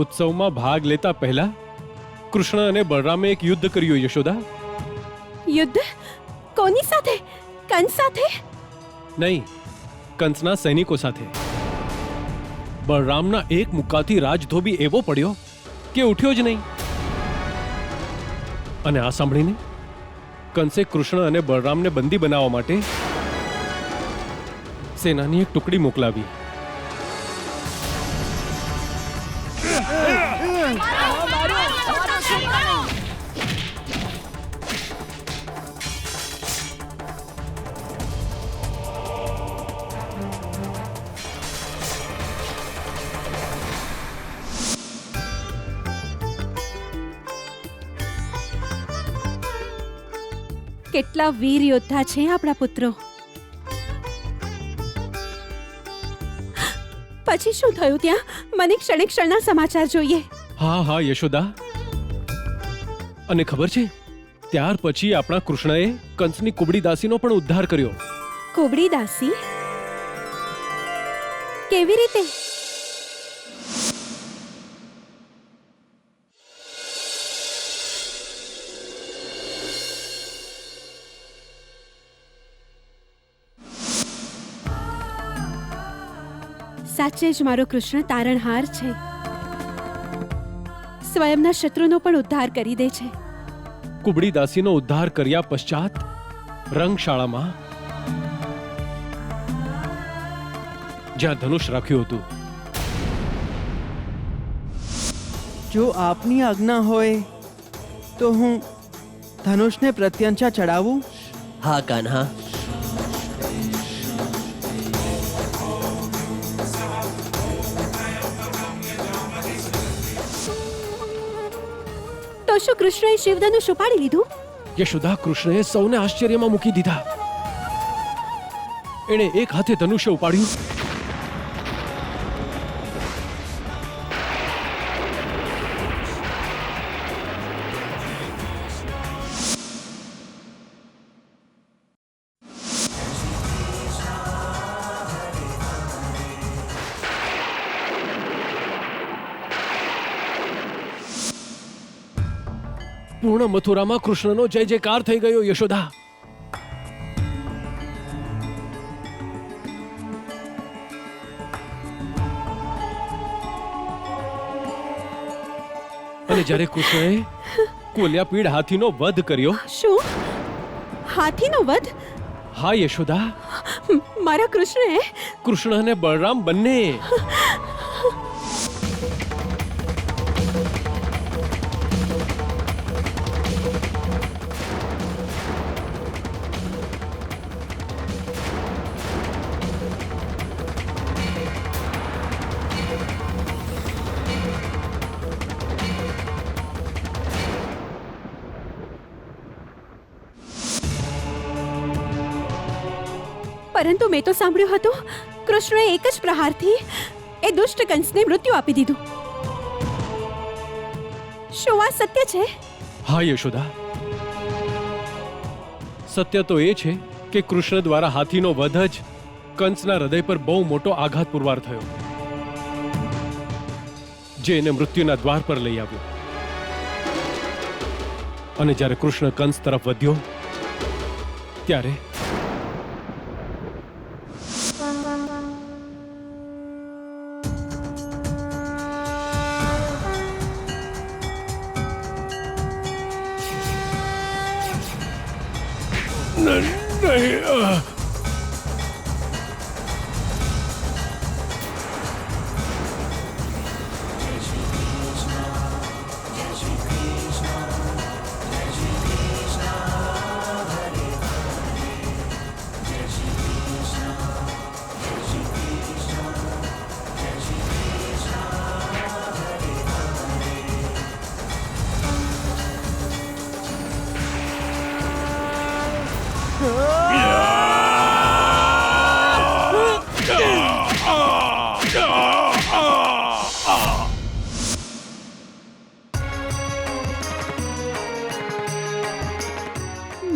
ઉત્સવમાં ભાગ લેતા પહેલા કૃષ્ણ અને બલરામે એક યુદ્ધ કર્યું યશોદા. યુદ્ધ? કોની સાથે? કંસ સાથે? નહીં, કંસના સૈનિકો સાથે. બલરામના એક મુક્કાથી રાજધોબી એવો પડ્યો કે ઉઠ્યો જ નહીં. અને આ સાંભળીને કંસે કૃષ્ણ અને બલરામને બંદી બનાવવા માટે સેનાની એક ટુકડી મોકલાવી. કેટલા વીર યોદ્ધા છે આપણા પુત્રો. પછી શું થયું ત્યાં? મને ક્ષણે ક્ષણના સમાચાર જોઈએ. હા હા યશોદા, અને ખબર છે ત્યાર પછી આપણા કૃષ્ણએ કંસની કુબડી દાસીનો પણ ઉદ્ધાર કર્યો. કુબડી દાસી? કેવી રીતે? સાચે જ મારો કૃષ્ણ તારણહાર છે. સ્વયંના શત્રુનો પણ ઉદ્ધાર કરી દે છે. કુબડી દાસીનો ઉદ્ધાર કર્યા પશ્ચાત રંગશાળામાં જ્યાં ધનુષ રાખ્યું હતું, જો આપની આજ્ઞા હોય તો હું ધનુષને પ્રત્યંચા ચડાવું. હા કાન્હા. તો શું કૃષ્ણએ શિવધનુષ ઉપાડી લીધું? યશોદા, કૃષ્ણએ સૌને આશ્ચર્યમાં મૂકી દીધા. એણે એક હાથે ધનુષ્ય ઉપાડ્યું પૂર્ણ મથુરામાં કૃષ્ણનો જય જયકાર થઈ ગયો યશોદા. અને જ્યારે કૃષ્ણએ કોલ્યાપીડ હાથીનો વધ કર્યો. શું? હાથીનો વધ? હા યશોદા, મારા કૃષ્ણએ? કૃષ્ણ અને બલરામ બંને. પરંતુ મેં તો સાંભળ્યું હતું કૃષ્ણએ એક જ પ્રહારથી એ દુષ્ટ કંસને મૃત્યુ આપી દીધું. શું આ સત્ય છે? હા યશોદા, સત્ય તો એ છે કે કૃષ્ણ દ્વારા હાથીનો વધ જ કંસના હૃદય પર બહુ મોટો આઘાત પુરવાર થયો, જે એને મૃત્યુના દ્વાર પર લઈ આવ્યો. અને જ્યારે કૃષ્ણ કંસ તરફ વધ્યો ત્યારે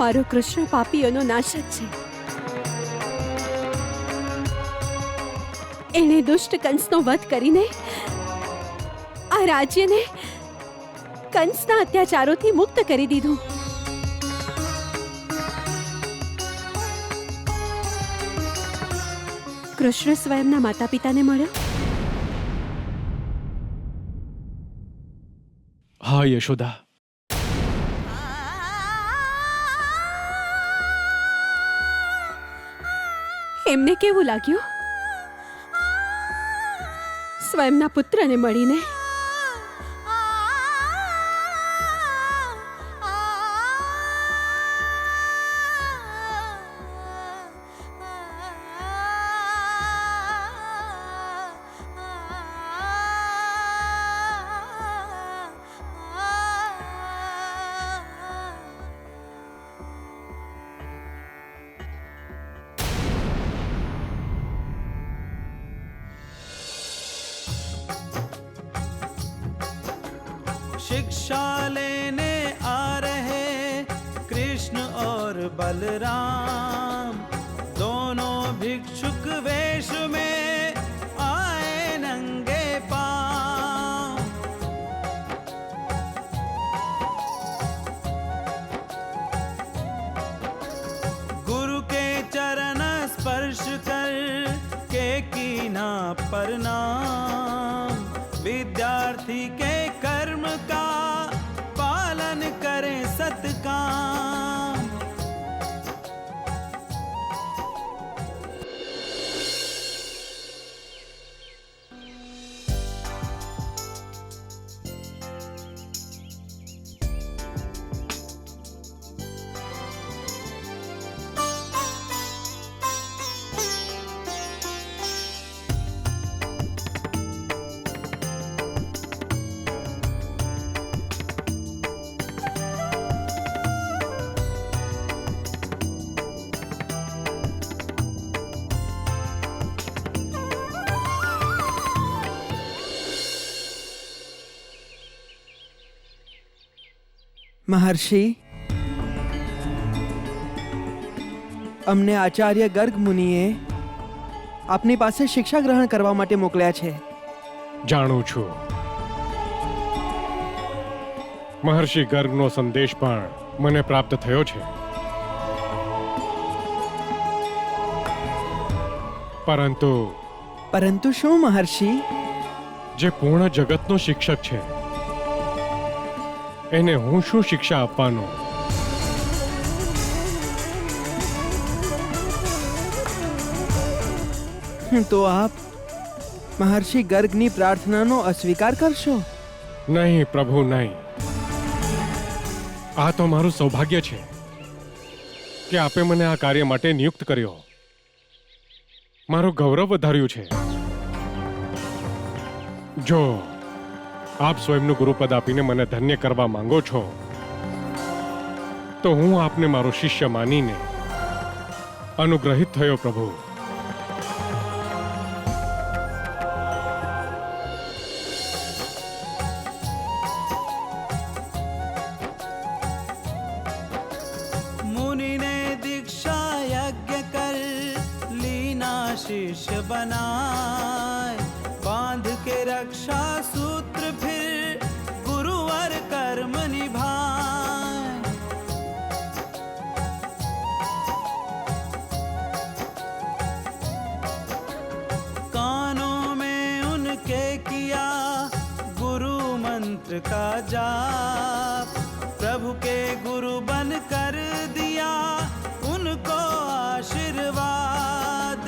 મારો કૃષ્ણ પાપીઓનો નાશક છે. એણે દુષ્ટ કંસનો વધ કરીને આ રાજ્યને કંસના અત્યાચારોથી મુક્ત કરી દીધું. કૃષ્ણ સ્વયંના માતા પિતાને મળ્યો. હા યશોદા, એમને કેવું લાગ્યું સ્વયંના પુત્રને મળીને? शिक्षा लेने आ रहे कृष्ण और बलराम, दोनों भिक्षुक वेश में आए नंगे पांव। गुरु के चरण स्पर्श कर के कीना प्रणाम, विद्यार्थी के कर्म का पालन करें सत्काम। મહર્ષિ, અમને આચાર્ય ગર્ગ મુનિએ આપની પાસે શિક્ષા ગ્રહણ કરવા માટે મોકલ્યા છે. જાણું છું. મહર્ષિ ગર્ગનો સંદેશ પણ મને પ્રાપ્ત થયો છે, પરંતુ શું મહર્ષિ? જે પૂર્ણ જગતનો શિક્ષક છે એને હું શું શિક્ષા આપવાનો? તો આપ મહર્ષિ ગર્ગની પ્રાર્થનાનો અસ્વીકાર કરશો? નહીં પ્રભુ, નહીં. આ તો મારું સૌભાગ્ય છે કે આપે મને આ કાર્ય માટે નિયુક્ત કર્યો. મારું ગૌરવ વધાર્યું છે. જો આપ સ્વયંનું ગુરુપદ આપીને મને ધન્ય કરવા માંગો છો તો હું આપને મારો શિષ્ય માનીને અનુગ્રહિત થયો પ્રભુ. मुनि ने दीक्षा यज्ञ कर लीना शिष्य बनाए, बांध के रक्षा सूत्र फिर गुरुवर कर्म निभाए। कानों में उनके किया गुरु मंत्र का जाप, प्रभु के गुरु बन कर दिया उनको आशीर्वाद।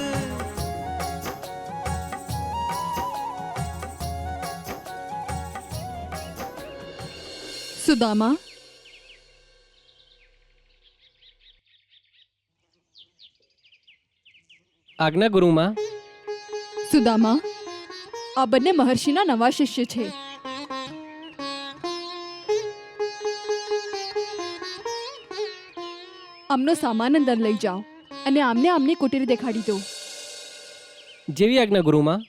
સુદામા, આજ્ઞા ગુરુમાં. સુદામા, આ બંને મહર્ષિના નવા શિષ્ય છે. આમનો સામાન અંદર લઈ જાઓ અને આમને આમની કુટીર દેખાડી દો. જેવી આજ્ઞા ગુરુમાં.